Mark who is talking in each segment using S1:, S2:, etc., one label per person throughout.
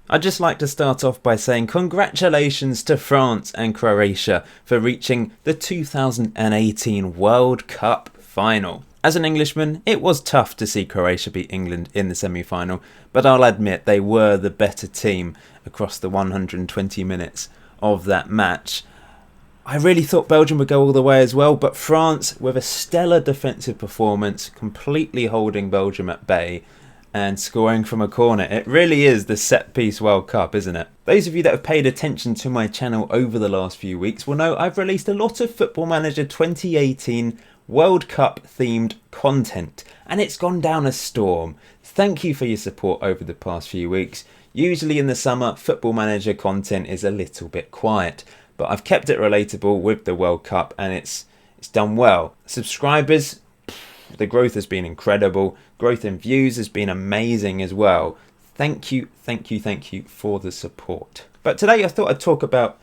S1: I'd just like to start off by saying congratulations to France and Croatia for reaching the 2018 World Cup final. As an Englishman, it was tough to see Croatia beat England in the semi-final, but I'll admit they were the better team across the 120 minutes of that match. I really thought Belgium would go all the way as well, but France, with a stellar defensive performance, completely holding Belgium at bay and scoring from a corner. It really is the set-piece World Cup, isn't it? Those of you that have paid attention to my channel over the last few weeks will know I've released a lot of Football Manager 2018 World Cup themed content, and it's gone down a storm. Thank you for your support over the past few weeks. Usually in the summer, Football Manager content is a little bit quiet, but I've kept it relatable with the World Cup, and it's done well. Subscribers, the growth has been incredible. Growth in views has been amazing as well. Thank you for the support. But today I thought I'd talk about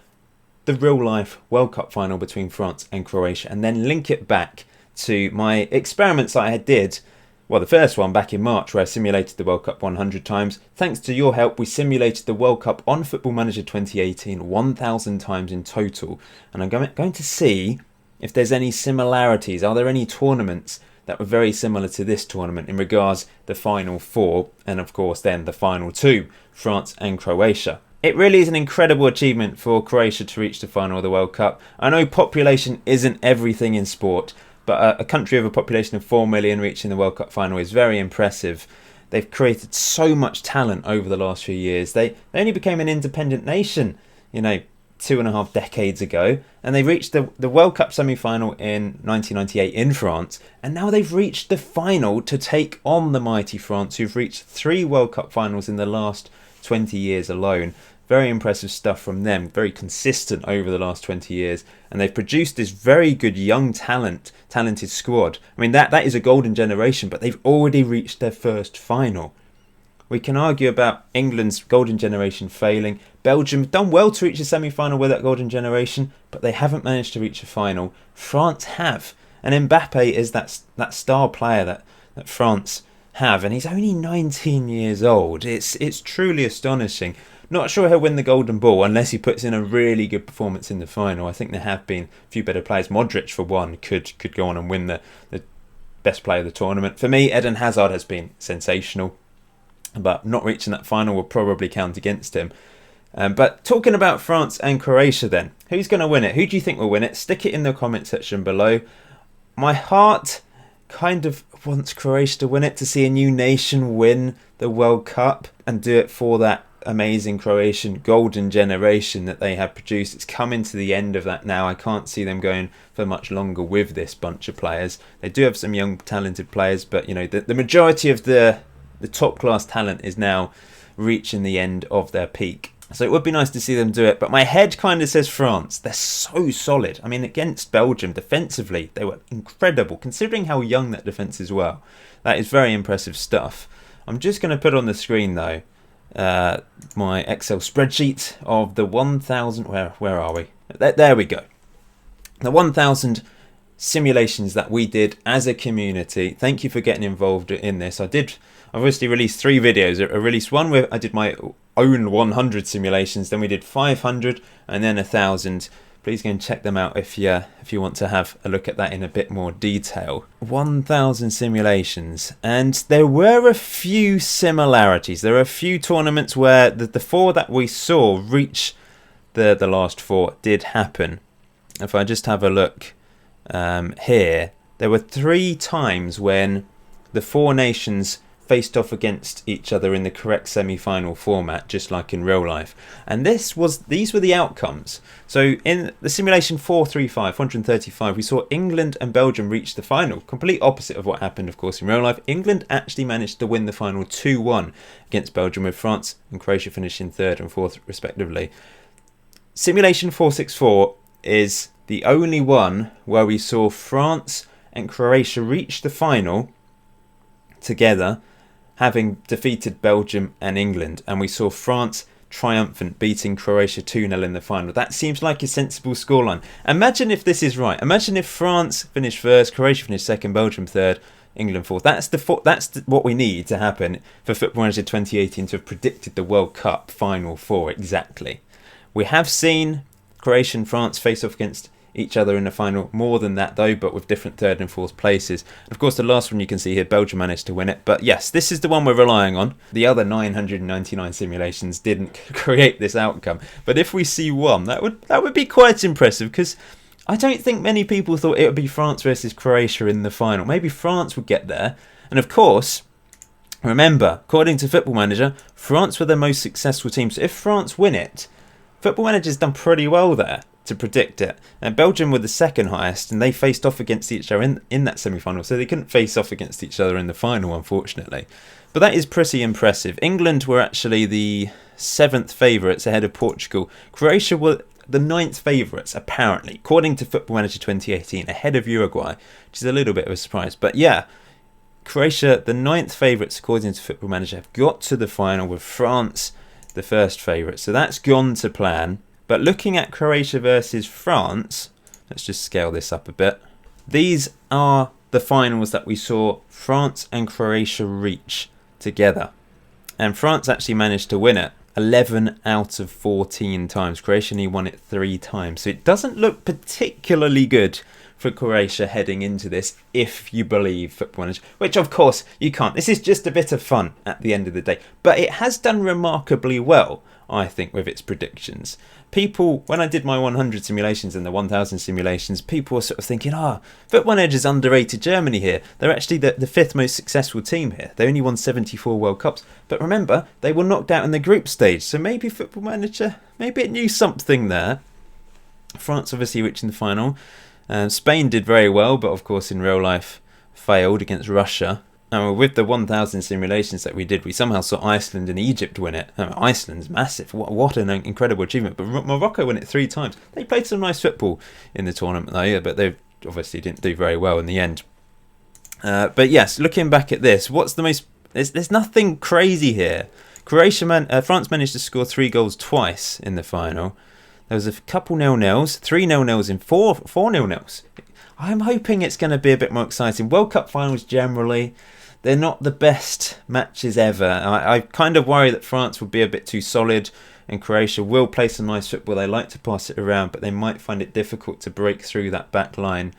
S1: the real life World Cup final between France and Croatia, and then link it back to my experiments that I did. Well, the first one back in March, where I simulated the World Cup 100 times. Thanks to your help, we simulated the World Cup on Football Manager 2018 1,000 times in total. And I'm going to see if there's any similarities. Are there any tournaments that were very similar to this tournament in regards the final four, and of course then the final two, France and Croatia. It really is an incredible achievement for Croatia to reach the final of the World Cup. I know population isn't everything in sport, but a country with a population of 4 million reaching the World Cup final is very impressive. They've created so much talent over the last few years. They only became an independent nation, 2.5 decades ago, and they reached the World Cup semi-final in 1998 in France, and now they've reached the final to take on the mighty France, who've reached 3 World Cup finals in the last 20 years alone. Very impressive stuff from them, very consistent over the last 20 years, and they've produced this very good young talented squad. I mean, that is a golden generation, but they've already reached their first final. We can argue about England's golden generation failing. Belgium done well to reach a semi-final with that golden generation, but they haven't managed to reach a final. France have, and Mbappe is that star player that France have, and he's only 19 years old. It's truly astonishing. Not sure he'll win the Golden Ball unless he puts in a really good performance in the final. I think there have been a few better players. Modric, for one, could go on and win the best player of the tournament. For me, Eden Hazard has been sensational, but not reaching that final will probably count against him. But talking about France and Croatia then, who's going to win it? Who do you think will win it? Stick it in the comment section below. My heart kind of wants Croatia to win it, to see a new nation win the World Cup and do it for that amazing Croatian golden generation that they have produced. It's coming to the end of that now. I can't see them going for much longer with this bunch of players. They do have some young talented players, but the majority of the top class talent is now reaching the end of their peak. So it would be nice to see them do it, but my head kind of says France. They're so solid. I mean, against Belgium, defensively, they were incredible, considering how young that defence is. Well, that is very impressive stuff. I'm just going to put on the screen, though, my Excel spreadsheet of the 1,000... Where are we? There we go. The 1,000 simulations that we did as a community. Thank you for getting involved in this. I've obviously released 3 videos. I released one where I did my own 100 simulations, then we did 500 and then 1,000. Please go and check them out if you want to have a look at that in a bit more detail. 1,000 simulations, and there were a few similarities. There are a few tournaments where the 4 that we saw reach the last 4 did happen. If I just have a look here, there were 3 times when the 4 nations faced off against each other in the correct semi-final format, just like in real life. And these were the outcomes. So in the simulation 435, we saw England and Belgium reach the final. Complete opposite of what happened, of course, in real life. England actually managed to win the final 2-1 against Belgium, with France and Croatia finishing 3rd and 4th respectively. Simulation 464 is the only one where we saw France and Croatia reach the final together, having defeated Belgium and England, and we saw France triumphant, beating Croatia 2-0 in the final. That seems like a sensible scoreline. Imagine if this is right. Imagine if France finished 1st, Croatia finished 2nd, Belgium 3rd, England fourth. That's what we need to happen for Football Manager 2018 to have predicted the World Cup Final Four exactly. We have seen Croatia and France face off against each other in the final. More than that though, but with different third and fourth places. Of course, the last one you can see here, Belgium managed to win it. But yes, this is the one we're relying on. The other 999 simulations didn't create this outcome. But if we see one, that would be quite impressive, because I don't think many people thought it would be France versus Croatia in the final. Maybe France would get there. And of course, remember, according to Football Manager, France were the most successful team. So if France win it, Football Manager's done pretty well there to predict it. And Belgium were the second highest, and they faced off against each other in that semi-final, so they couldn't face off against each other in the final, unfortunately. But that is pretty impressive. England were actually the 7th favourites ahead of Portugal. Croatia were the 9th favourites, apparently, according to Football Manager 2018, ahead of Uruguay, which is a little bit of a surprise. But yeah, Croatia, the 9th favourites, according to Football Manager, have got to the final, with France the first favourite. So that's gone to plan. But looking at Croatia versus France, let's just scale this up a bit. These are the finals that we saw France and Croatia reach together. And France actually managed to win it 11 out of 14 times. Croatia only won it 3 times. So it doesn't look particularly good for Croatia heading into this, if you believe Football Manager, which of course you can't. This is just a bit of fun at the end of the day. But it has done remarkably well, I think, with its predictions. People, when I did my 100 simulations and the 1000 simulations, people were sort of thinking, Football Manager's underrated Germany here. They're actually the 5th most successful team here. They only won 74 World Cups. But remember, they were knocked out in the group stage. So maybe Football Manager, maybe it knew something there. France obviously reaching the final. Spain did very well, but of course in real life failed against Russia. And with the 1000 simulations that we did, we somehow saw Iceland and Egypt win it. Iceland's massive. What an incredible achievement. But Morocco won it 3 times. They played some nice football in the tournament though, but they obviously didn't do very well in the end. But yes, looking back at this, what's the most... There's nothing crazy here. France managed to score 3 goals twice in the final. There was a couple 0-0s, 3 0-0s and 4 0-0s. I'm hoping it's going to be a bit more exciting. World Cup finals generally, they're not the best matches ever. I kind of worry that France will be a bit too solid, and Croatia will play some nice football. They like to pass it around, but they might find it difficult to break through that back line.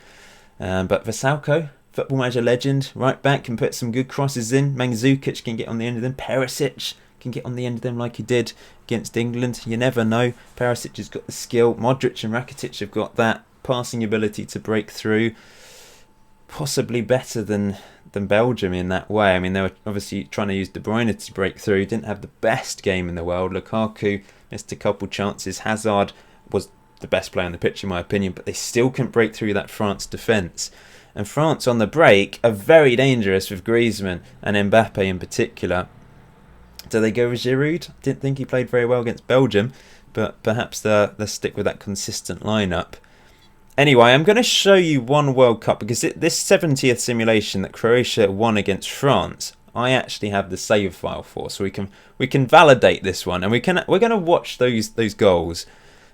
S1: But Vasalko, Football Manager legend, right back, can put some good crosses in. Mandzukic can get on the end of them. Perisic can get on the end of them like he did against England. You never know. Perisic has got the skill. Modric and Rakitic have got that passing ability to break through. Possibly better than Belgium in that way. I mean, they were obviously trying to use De Bruyne to break through. Didn't have the best game in the world. Lukaku missed a couple chances. Hazard was the best player on the pitch in my opinion, but they still couldn't break through that France defence. And France on the break are very dangerous with Griezmann and Mbappe in particular. Do they go with Giroud? Didn't think he played very well against Belgium, but perhaps they'll stick with that consistent lineup. Anyway, I'm going to show you one World Cup, because this 70th simulation that Croatia won against France, I actually have the save file for, so we can validate this one, and we're going to watch those goals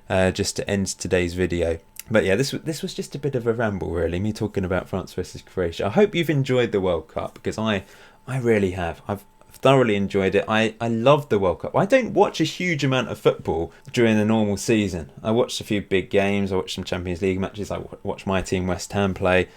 S1: just to end today's video. But yeah, this was just a bit of a ramble, really, me talking about France versus Croatia. I hope you've enjoyed the World Cup, because I really have. I've thoroughly enjoyed it. I love the World Cup. I don't watch a huge amount of football during the normal season. I watched a few big games. I watched some Champions League matches. I watched my team West Ham play.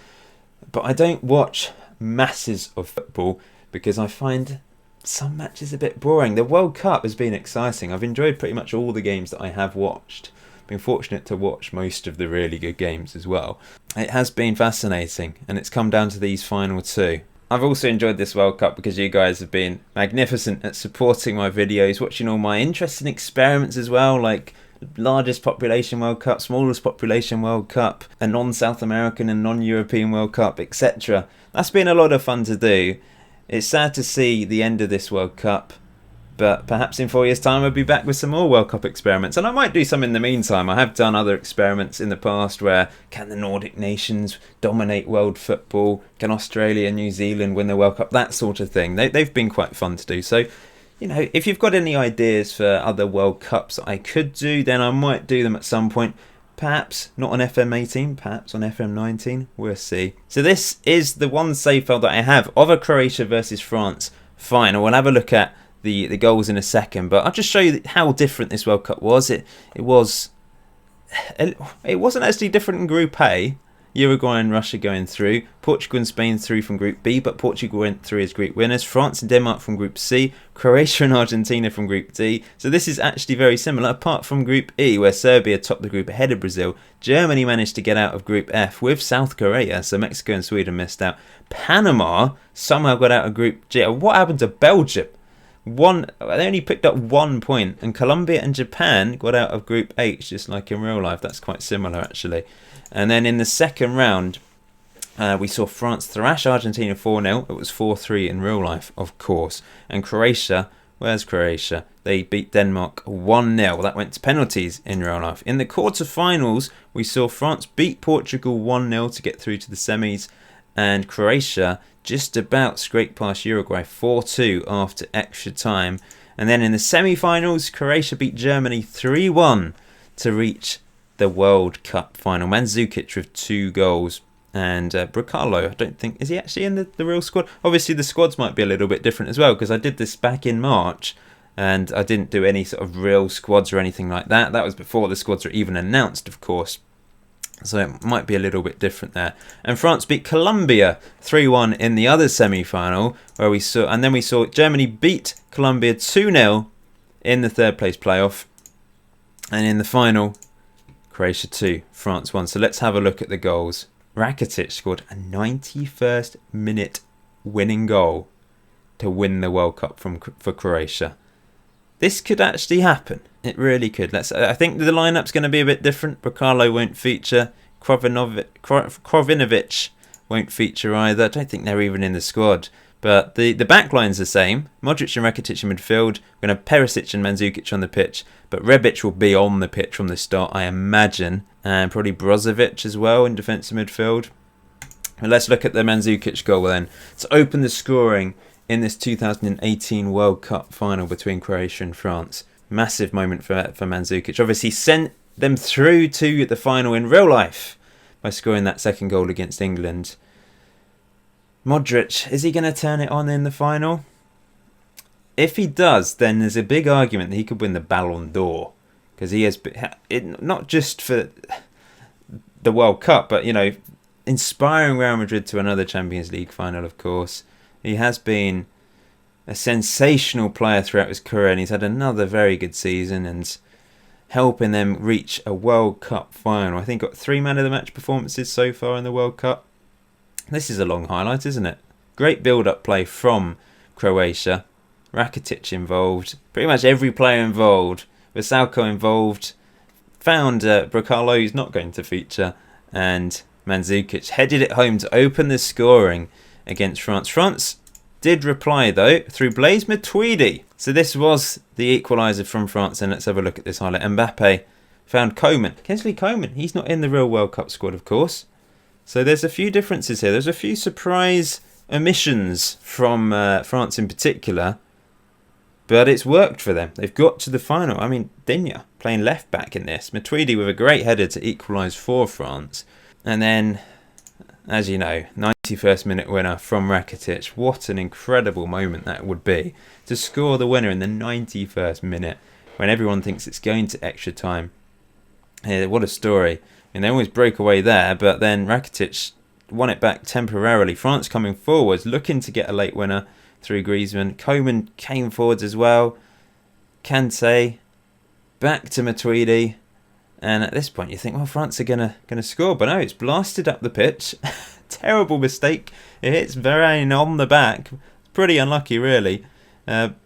S1: But I don't watch masses of football because I find some matches a bit boring. The World Cup has been exciting. I've enjoyed pretty much all the games that I have watched. Been fortunate to watch most of the really good games as well. It has been fascinating, and it's come down to these final 2. I've also enjoyed this World Cup because you guys have been magnificent at supporting my videos, watching all my interesting experiments as well, like largest population World Cup, smallest population World Cup, a non-South American and non-European World Cup, etc. That's been a lot of fun to do. It's sad to see the end of this World Cup, but perhaps in 4 years' time I'll be back with some more World Cup experiments, and I might do some in the meantime. I have done other experiments in the past where, can the Nordic nations dominate world football? Can Australia and New Zealand win the World Cup? That sort of thing. They've been quite fun to do. So, you know, if you've got any ideas for other World Cups that I could do, then I might do them at some point. Perhaps not on FM18, perhaps on FM19. We'll see. So this is the one save file that I have of a Croatia versus France final. We'll have a look at the goals in a second, but I'll just show you how different this World Cup was. It wasn't actually different in Group A. Uruguay and Russia going through, Portugal and Spain through from Group B, but Portugal went through as group winners, France and Denmark from Group C, Croatia and Argentina from Group D. So this is actually very similar, apart from Group E, where Serbia topped the group ahead of Brazil. Germany managed to get out of Group F with South Korea, so Mexico and Sweden missed out. Panama somehow got out of Group G. What happened to Belgium? They only picked up 1 point, and Colombia and Japan got out of Group H, just like in real life. That's quite similar, actually. And then in the second round, we saw France thrash Argentina 4-0. It was 4-3 in real life, of course. And Croatia, where's Croatia? They beat Denmark 1-0. That went to penalties in real life. In the quarterfinals, we saw France beat Portugal 1-0 to get through to the semis. And Croatia just about scraped past Uruguay 4-2 after extra time. And then in the semi-finals, Croatia beat Germany 3-1 to reach the World Cup final. Mandzukic with 2 goals, and Bracalo, I don't think, is he actually in the real squad? Obviously the squads might be a little bit different as well, because I did this back in March and I didn't do any sort of real squads or anything like that. That was before the squads were even announced, of course, so it might be a little bit different there. And France beat Colombia 3-1 in the other semi-final, where we saw Germany beat Colombia 2-0 in the third place playoff, and in the final Croatia 2, France 1. So let's have a look at the goals. Rakitic scored a 91st minute winning goal to win the World Cup for Croatia. This could actually happen. It really could. I think the lineup's going to be a bit different. Bracalo won't feature. Krovinovic won't feature either. I don't think they're even in the squad. But the back line's the same. Modric and Rakitic in midfield. We're going to have Perisic and Mandzukic on the pitch. But Rebic will be on the pitch from the start, I imagine. And probably Brozovic as well in defensive midfield. But let's look at the Mandzukic goal then. To open the scoring in this 2018 World Cup final between Croatia and France. Massive moment for Mandzukic. Obviously sent them through to the final in real life by scoring that second goal against England. Modric, is he going to turn it on in the final? If he does, then there's a big argument that he could win the Ballon d'Or, because he has not just for the World Cup, but inspiring Real Madrid to another Champions League final. Of course, he has been a sensational player throughout his career, and he's had another very good season and helping them reach a World Cup final. I think got 3 man of the match performances so far in the World Cup. This is a long highlight, isn't it? Great build-up play from Croatia. Rakitic involved. Pretty much every player involved. Vasalko involved. Found Bracalo, who's not going to feature. And Mandzukic headed it home to open the scoring against France. France did reply, though, through Blaise Matuidi. So this was the equaliser from France. And let's have a look at this highlight. Mbappe found Coman. Kingsley Coman, he's not in the real World Cup squad, of course. So there's a few differences here. There's a few surprise omissions from France in particular. But it's worked for them. They've got to the final. I mean, Digne playing left back in this. Matuidi with a great header to equalise for France. And then, as you know, 91st minute winner from Rakitic. What an incredible moment that would be. To score the winner in the 91st minute when everyone thinks it's going to extra time. Yeah, what a story. And they always broke away there, but then Rakitic won it back temporarily. France coming forwards, looking to get a late winner through Griezmann. Coman came forwards as well. Kante, back to Matuidi. And at this point you think, well, France are gonna score, but no, it's blasted up the pitch. Terrible mistake. It hits Varane on the back. Pretty unlucky, really.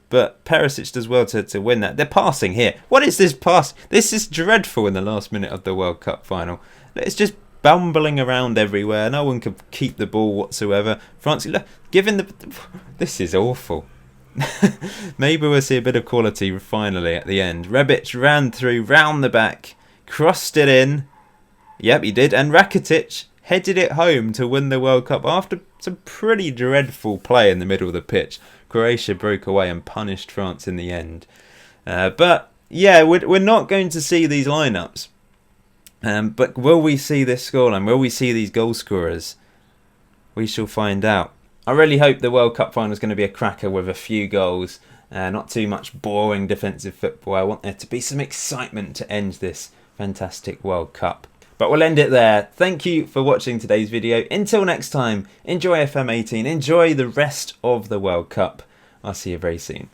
S1: But Perisic does well to win that. They're passing here. What is this pass? This is dreadful in the last minute of the World Cup final. It's just bumbling around everywhere. No one could keep the ball whatsoever. France, look, this is awful. Maybe we'll see a bit of quality finally at the end. Rebic ran through, round the back, crossed it in. Yep, he did. And Rakitic headed it home to win the World Cup after some pretty dreadful play in the middle of the pitch. Croatia broke away and punished France in the end. But yeah, we're not going to see these lineups But will we see this scoreline? Will we see these goal scorers? We shall find out. I really hope the World Cup final is going to be a cracker with a few goals. Not too much boring defensive football. I want there to be some excitement to end this fantastic World Cup. But we'll end it there. Thank you for watching today's video. Until next time, enjoy FM18. Enjoy the rest of the World Cup. I'll see you very soon.